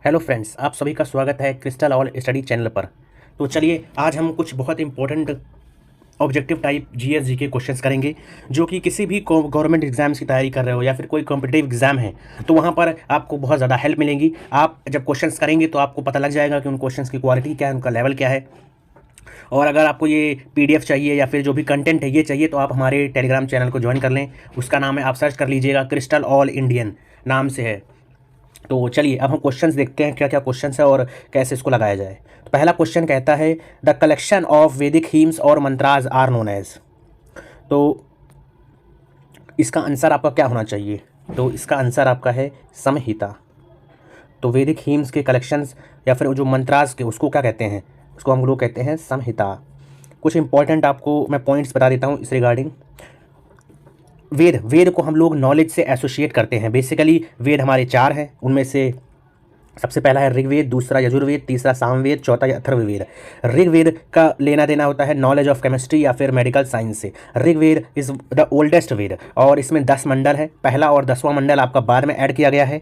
Hello friends, आप सभी का स्वागत है क्रिस्टल ऑल स्टडी चैनल पर। तो चलिए आज हम कुछ बहुत important objective type GS GK questions करेंगे, जो कि किसी भी गवर्नमेंट एग्जाम्स की तैयारी कर रहे हो या फिर कोई कॉम्पिटिटिव एग्जाम है तो वहाँ पर आपको बहुत ज़्यादा हेल्प मिलेंगी। आप जब क्वेश्चंस करेंगे तो आपको पता लग जाएगा कि उन क्वेश्चंस की क्वालिटी क्या है, उनका लेवल क्या है। और अगर आपको ये पीडीएफ चाहिए या फिर जो भी कंटेंट है ये चाहिए तो आप हमारे टेलीग्राम चैनल को ज्वाइन कर लें। उसका नाम है, आप सर्च कर लीजिएगा, क्रिस्टल ऑल इंडियन नाम से है। तो चलिए अब हम क्वेश्चंस देखते हैं क्या क्या क्वेश्चंस है और कैसे इसको लगाया जाए। तो पहला क्वेश्चन कहता है द कलेक्शन ऑफ वैदिक हीम्स और मंत्राज आर नोन एज। तो इसका आंसर आपका क्या होना चाहिए? तो इसका आंसर आपका है समहिता। तो वैदिक हीम्स के कलेक्शंस या फिर जो मंत्राज के, उसको क्या कहते हैं? उसको हम लोग कहते हैं समहिता। कुछ इंपॉर्टेंट आपको मैं पॉइंट्स बता देता हूँ इस रिगार्डिंग। वेद को हम लोग नॉलेज से एसोसिएट करते हैं। बेसिकली वेद हमारे चार हैं, उनमें से सबसे पहला है ऋग्वेद, दूसरा यजुर्वेद, तीसरा सामवेद, चौथा अथर्ववेद। ऋग्वेद का लेना देना होता है नॉलेज ऑफ केमिस्ट्री या फिर मेडिकल साइंस से। ऋग्वेद इज़ द ओल्डेस्ट वेद और इसमें 10 मंडल है। पहला और 10वां मंडल आपका बाद में ऐड किया गया है।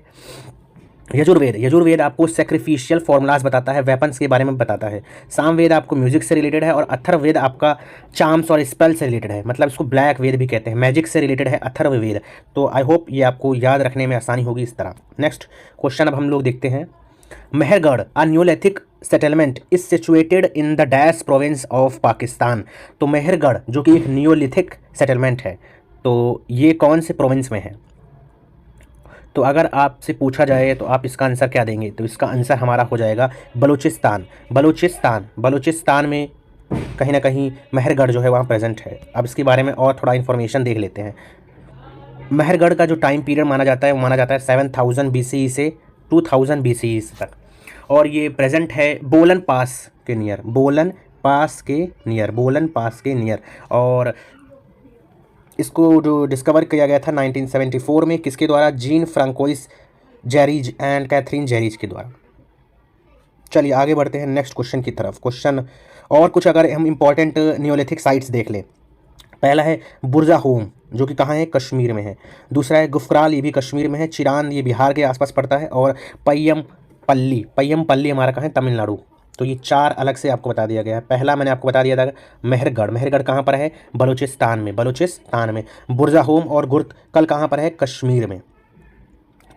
यजुर्वेद आपको सेक्रीफिशियल फॉर्मूलाज बताता है, वेपन्स के बारे में बताता है। सामवेद आपको म्यूजिक से रिलेटेड है और अथर्ववेद आपका चार्म्स और स्पेल से रिलेटेड है, मतलब इसको ब्लैक वेद भी कहते हैं, मैजिक से रिलेटेड है अथर्ववेद। तो आई होप ये आपको याद रखने में आसानी होगी इस तरह। नेक्स्ट क्वेश्चन अब हम लोग देखते हैं। Mehrgarh a neolithic settlement is situated in the dash province of Pakistan. तो मेहरगढ़ जो कि एक न्यूलिथिक सेटलमेंट है, तो ये कौन से प्रोविंस में है? तो अगर आपसे पूछा जाए तो आप इसका आंसर क्या देंगे? तो इसका आंसर हमारा हो जाएगा बलूचिस्तान। बलूचिस्तान में कहीं ना कहीं मेहरगढ़ जो है वहाँ प्रेजेंट है। अब इसके बारे में और थोड़ा इन्फॉर्मेशन देख लेते हैं। मेहरगढ़ का जो टाइम पीरियड माना जाता है वो माना जाता है 7000 BCE से 2000 BCE तक, और ये प्रेजेंट है बोलन पास के नियर। और इसको जो डिस्कवर किया गया था 1974 में, किसके द्वारा? जीन फ्रांकोइस जेरिज एंड कैथरीन जेरिज के द्वारा। चलिए आगे बढ़ते हैं नेक्स्ट क्वेश्चन की तरफ। क्वेश्चन और कुछ अगर हम इंपॉर्टेंट नियोलिथिक साइट्स देख लें। पहला है बुर्जा होम, जो कि कहाँ है? कश्मीर में है। दूसरा है गुफराल, ये भी कश्मीर में है। चिरान ये बिहार के आसपास पड़ता है। और पय्यमपल्ली हमारा कहाँ है? तमिलनाडु। तो ये चार अलग से आपको बता दिया गया है। पहला मैंने आपको बता दिया था मेहरगढ़ कहाँ पर है? बलूचिस्तान में। बुर्जा होम और गुर्तकल कहाँ पर है? कश्मीर में।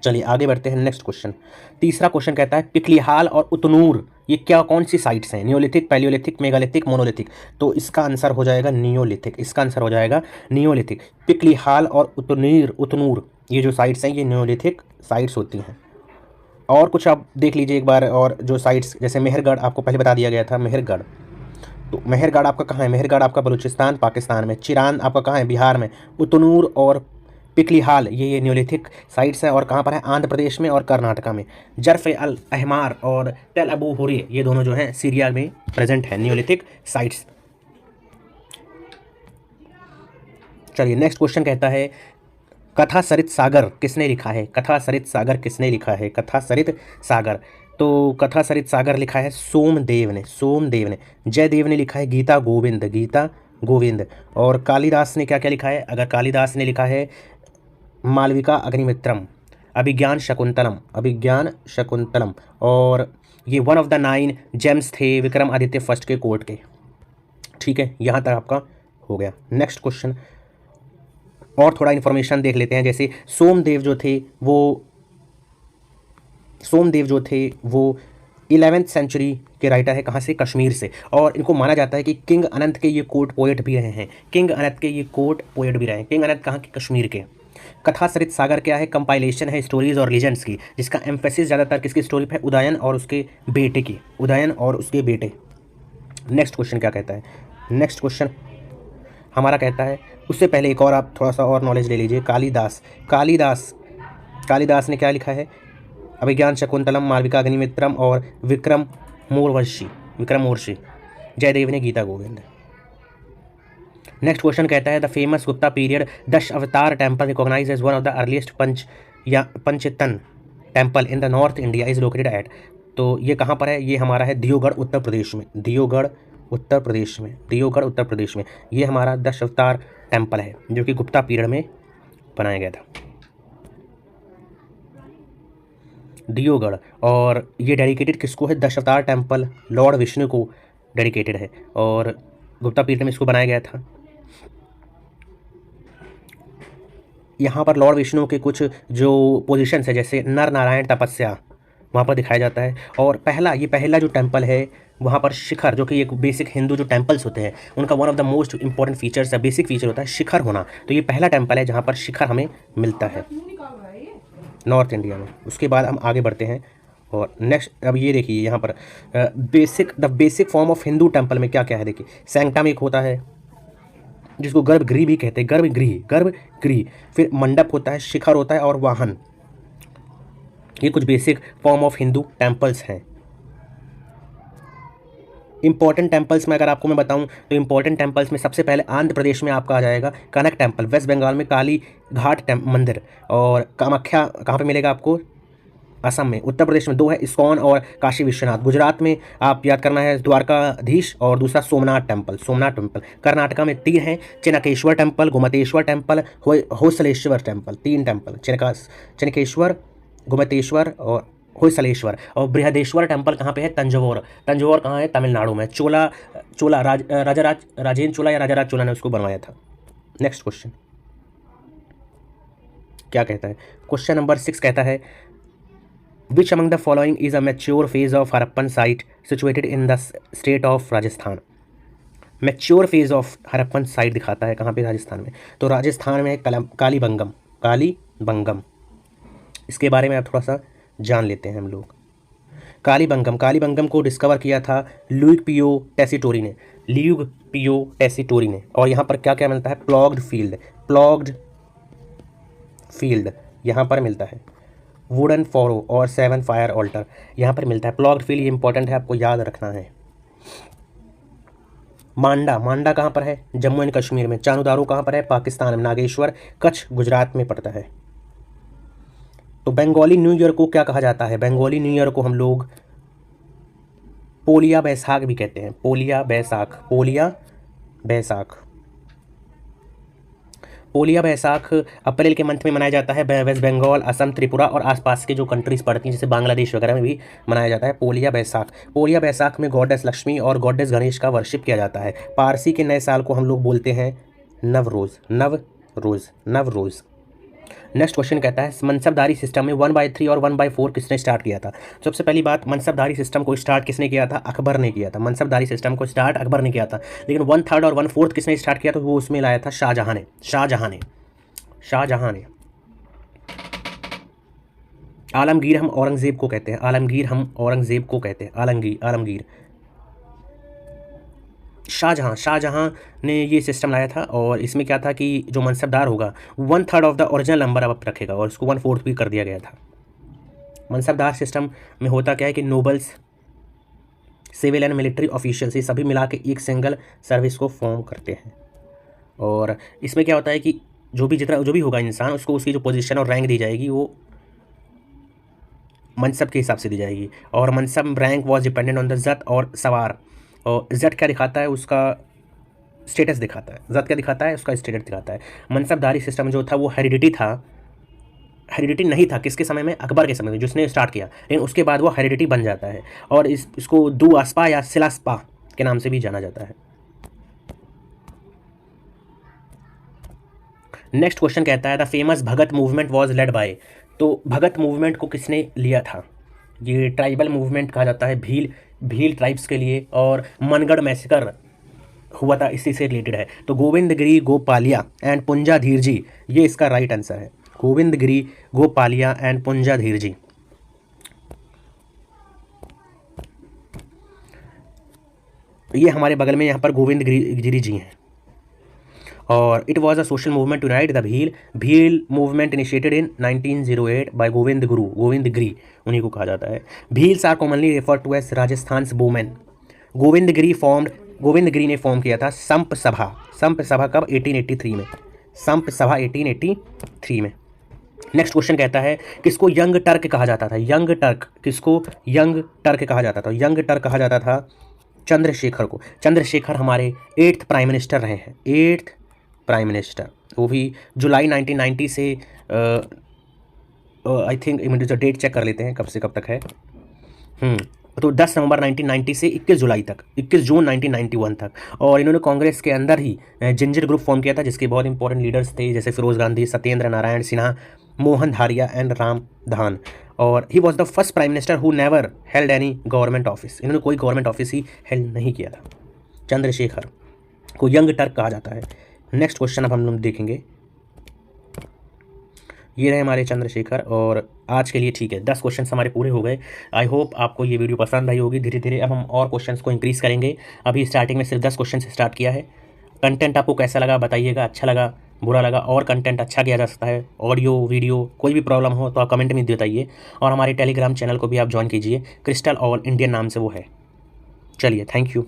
चलिए आगे बढ़ते हैं नेक्स्ट क्वेश्चन। तीसरा क्वेश्चन कहता है पिकलिहाल और उतनूर ये क्या, कौन सी साइट्स हैं? Neolithic, Palaeolithic, megalithic, monolithic. तो इसका आंसर हो जाएगा नियोलिथिक। पिकलिहाल और उतनूर ये जो साइट्स हैं ये न्योलिथिक साइट्स होती हैं। और कुछ आप देख लीजिए एक बार, और जो साइट्स जैसे मेहरगढ़ आपको पहले बता दिया गया था। तो मेहरगढ़ आपका कहाँ है? मेहरगढ़ आपका बलूचिस्तान पाकिस्तान में। चिरान आपका कहाँ है? बिहार में। उतनूर और पिकलिहाल ये न्योलिथिक साइट्स हैं और कहाँ पर है? आंध्र प्रदेश में और कर्नाटका में। जर्फ अल अहमार और टेल अबू हुरे ये दोनों जो हैं सीरिया में प्रेजेंट है, न्योलिथिक साइट्स। चलिए नेक्स्ट क्वेश्चन कहता है कथा सरित सागर किसने लिखा है? कथा सरित सागर। तो कथा सरित सागर लिखा है सोमदेव ने। जयदेव ने लिखा है गीता गोविंद। और कालिदास ने क्या क्या लिखा है? अगर कालिदास ने लिखा है मालविका अग्निमित्रम, अभिज्ञान शकुंतलम। और ये 1 ऑफ द 9 जेम्स थे विक्रमादित्य फर्स्ट के कोर्ट के। ठीक है, यहाँ तक आपका हो गया। नेक्स्ट क्वेश्चन और थोड़ा इन्फॉर्मेशन देख लेते हैं। जैसे सोमदेव जो थे वो 11वीं सेंचुरी के राइटर है। कहाँ से? कश्मीर से। और इनको माना जाता है कि किंग अनंत के ये कोर्ट पोएट भी रहे हैं। किंग अनंत कहाँ के? कश्मीर के। कथा सरित सागर क्या है? कंपाइलेशन है स्टोरीज और लीजेंड्स की, जिसका एम्फेसिस ज़्यादातर किसकी स्टोरी पे? उदयन और उसके बेटे। नेक्स्ट क्वेश्चन क्या कहता है? नेक्स्ट क्वेश्चन हमारा कहता है, उससे पहले एक और आप थोड़ा सा और नॉलेज ले लीजिए। कालिदास ने क्या लिखा है? अभिज्ञान शकुंतलम, मालविका अग्निमित्रम और विक्रम मोर्शी। जयदेव ने गीता गोविंद। नेक्स्ट क्वेश्चन कहता है the famous Gupta period Dashavatar temple recognise as one of the earliest Panchayatan temple in the north India is located at. तो ये कहाँ पर है? ये हमारा है दियोगढ़ उत्तर प्रदेश में। ये हमारा दश अवतार टेम्पल है जो कि गुप्ता पीरियड में बनाया गया था। दियोगढ़। और ये डेडिकेटेड किसको है? दशावतार टेम्पल लॉर्ड विष्णु को डेडिकेटेड है और गुप्ता पीरियड में इसको बनाया गया था। यहाँ पर लॉर्ड विष्णु के कुछ जो पोजीशंस है जैसे नर नारायण तपस्या वहाँ पर दिखाया जाता है। और पहला जो टेम्पल है वहाँ पर शिखर, जो कि एक बेसिक हिंदू जो टेम्पल्स होते हैं उनका one of the most important features है, बेसिक फीचर होता है शिखर होना। तो ये पहला टेम्पल है जहाँ पर शिखर हमें मिलता है नॉर्थ इंडिया में। उसके बाद हम आगे बढ़ते हैं और नेक्स्ट अब ये देखिए यहाँ पर basic form of Hindu temple में क्या क्या है। देखिए सैंक्टम एक होता है जिसको गर्भगृह भी कहते हैं, गर्भगृह। फिर मंडप होता है, शिखर होता है और वाहन। ये कुछ basic form of Hindu temples हैं। इंपॉर्टेंट टेम्पल्स में अगर आपको मैं बताऊं तो इंपॉर्टेंट टेम्पल्स में सबसे पहले आंध्र प्रदेश में आपका आ जाएगा कनक टेम्पल, वेस्ट बंगाल में काली घाट मंदिर, और कामाख्या कहाँ पे मिलेगा आपको? असम में। उत्तर प्रदेश में 2 है, इस्कॉन और काशी विश्वनाथ। गुजरात में आप याद करना है द्वारकाधीश और दूसरा सोमनाथ टेम्पल। कर्नाटका में 3 हैं, Chinkeshwar temple, Gomateshwar temple, Hoysaleshwar temple. 3 temple, Chinkeshwar, Gomateshwar और होयसलेश्वर। और बृहदेश्वर टेम्पल कहाँ पे है? तंजौर कहाँ है? तमिलनाडु में। राजेंद्र चोला या राजाराज चोला ने उसको बनवाया था। नेक्स्ट क्वेश्चन क्या कहता है? क्वेश्चन नंबर 6 कहता है Which among the following is a mature phase of Harappan site situated in the state of Rajasthan? Mature phase of Harappan site दिखाता है कहाँ पे? राजस्थान में। तो राजस्थान में कालीबंगम। इसके बारे में आप थोड़ा सा जान लेते हैं हम लोग। कालीबंगम को डिस्कवर किया था ल्यूग पियो टेसिटोरी ने। और यहाँ पर क्या क्या मिलता है? प्लॉग्ड फील्ड यहाँ पर मिलता है। वुडन फोरो और 7 फायर ऑल्टर यहाँ पर मिलता है। प्लॉग्ड फील्ड ये इंपॉर्टेंट है, आपको याद रखना है। मांडा कहाँ पर है? जम्मू एंड कश्मीर में। चानुदारो कहाँ पर है? पाकिस्तान में। नागेश्वर कच्छ गुजरात में पड़ता है। तो बंगाली न्यू ईयर को क्या कहा जाता है? बंगाली न्यू ईयर को हम लोग पोलिया बैसाख भी कहते हैं। पोलिया बैसाख अप्रैल के मंथ में मनाया जाता है। वेस्ट बंगाल, असम, त्रिपुरा और आसपास के जो कंट्रीज़ पड़ती हैं जैसे बांग्लादेश वगैरह में भी मनाया जाता है पोलिया बैसाख में गॉडेस लक्ष्मी और गॉडेस गणेश का वर्शिप किया जाता है। पारसी के नए साल को हम लोग बोलते हैं नवरोज़। नेक्स्ट क्वेश्चन कहता है मनसबदारी सिस्टम में 1/3 और 1/4 किसने स्टार्ट किया था? सबसे पहली बात, मनसबदारी सिस्टम को स्टार्ट किसने किया था? अकबर ने किया था। मनसबदारी सिस्टम को स्टार्ट अकबर ने किया था, लेकिन 1/3 और 1/4 किसने स्टार्ट किया? तो वो उसमें लाया था शाहजहां ने। आलमगीर हम औरंगजेब को कहते हैं। आलमगीर। शाहजहां ने ये सिस्टम लाया था और इसमें क्या था कि जो मनसबदार होगा 1/3 ऑफ द ओरिजिनल नंबर अब रखेगा और इसको 1/4 भी कर दिया गया था। मनसबदार सिस्टम में होता क्या है कि nobles, civil and military officials ये सभी मिला के एक सिंगल सर्विस को फॉर्म करते हैं। और इसमें क्या होता है कि जो भी होगा इंसान, उसको उसकी जो पोजीशन और रैंक दी जाएगी वो मनसब के हिसाब से दी जाएगी। और mansab rank was dependent on the zat और सवार। और जट क्या दिखाता है? उसका स्टेटस दिखाता है। जत क्या दिखाता है? उसका स्टेटस दिखाता है। मनसबदारी सिस्टम जो था वो हेरिडिटी नहीं था किसके समय में? अकबर के समय में, जिसने स्टार्ट किया, लेकिन उसके बाद वो हेरिडिटी बन जाता है और इसको दुआस्पा या सिलास्पा के नाम से भी जाना जाता है। नेक्स्ट क्वेश्चन कहता है the famous Bhagat movement was led by. तो भगत मूवमेंट को किसने लिया था? ये ट्राइबल मूवमेंट कहा जाता है भील ट्राइब्स के लिए, और मनगढ़ मैसेकर हुआ था, इसी से रिलेटेड है। तो गोविंदगिरी गोपालिया एंड पुंजाधीर जी, ये इसका राइट आंसर है। गोविंदगिरी गोपालिया एंड पुंजाधीर जी। ये हमारे बगल में यहाँ पर गोविंदगिरी जी हैं। और it was a social movement to right the Bhil movement initiated in 1908 by Govindgiri उन्हीं को कहा जाता है। Bhils are commonly refer to as Rajasthan women. Govindgiri ने फॉर्म किया था संप सभा कब? 1883 में। संप सभा 1883 में। नेक्स्ट क्वेश्चन कहता है किसको यंग टर्क कहा जाता था? किसको यंग टर्क कहा जाता था? यंग टर्क कहा जाता था चंद्रशेखर को। चंद्रशेखर हमारे 8th प्राइम मिनिस्टर रहे हैं। 8th प्राइम मिनिस्टर, वो भी जुलाई 1990 से आई थिंक मुझे डेट चेक कर लेते हैं कब से कब तक है। तो 10 नवंबर 1990 से 21 जुलाई तक, 21 जून 1991 तक। और इन्होंने कांग्रेस के अंदर ही जिंजर ग्रुप फॉर्म किया था, जिसके बहुत इंपॉर्टेंट लीडर्स थे जैसे फिरोज गांधी, सत्येंद्र नारायण सिन्हा, मोहन धारिया एंड रामधान। और he was the first prime minister who never held any government office. इन्होंने कोई गवर्नमेंट ऑफिस ही हेल्ड नहीं किया था। चंद्रशेखर को यंग टर्क कहा जाता है। नेक्स्ट क्वेश्चन अब हम लोग देखेंगे। ये रहे हमारे चंद्रशेखर। और आज के लिए ठीक है, 10 क्वेश्चन हमारे पूरे हो गए। आई होप आपको ये वीडियो पसंद आई होगी। धीरे धीरे अब हम और क्वेश्चंस को इंक्रीज़ करेंगे। अभी स्टार्टिंग में सिर्फ 10 क्वेश्चन से स्टार्ट किया है। कंटेंट आपको कैसा लगा बताइएगा, अच्छा लगा, बुरा लगा, और कंटेंट अच्छा किया जा सकता है, ऑडियो वीडियो कोई भी प्रॉब्लम हो तो आप कमेंट में बताइए। और हमारे टेलीग्राम चैनल को भी आप ज्वाइन कीजिए, क्रिस्टल ऑल इंडियन नाम से वो है। चलिए, थैंक यू।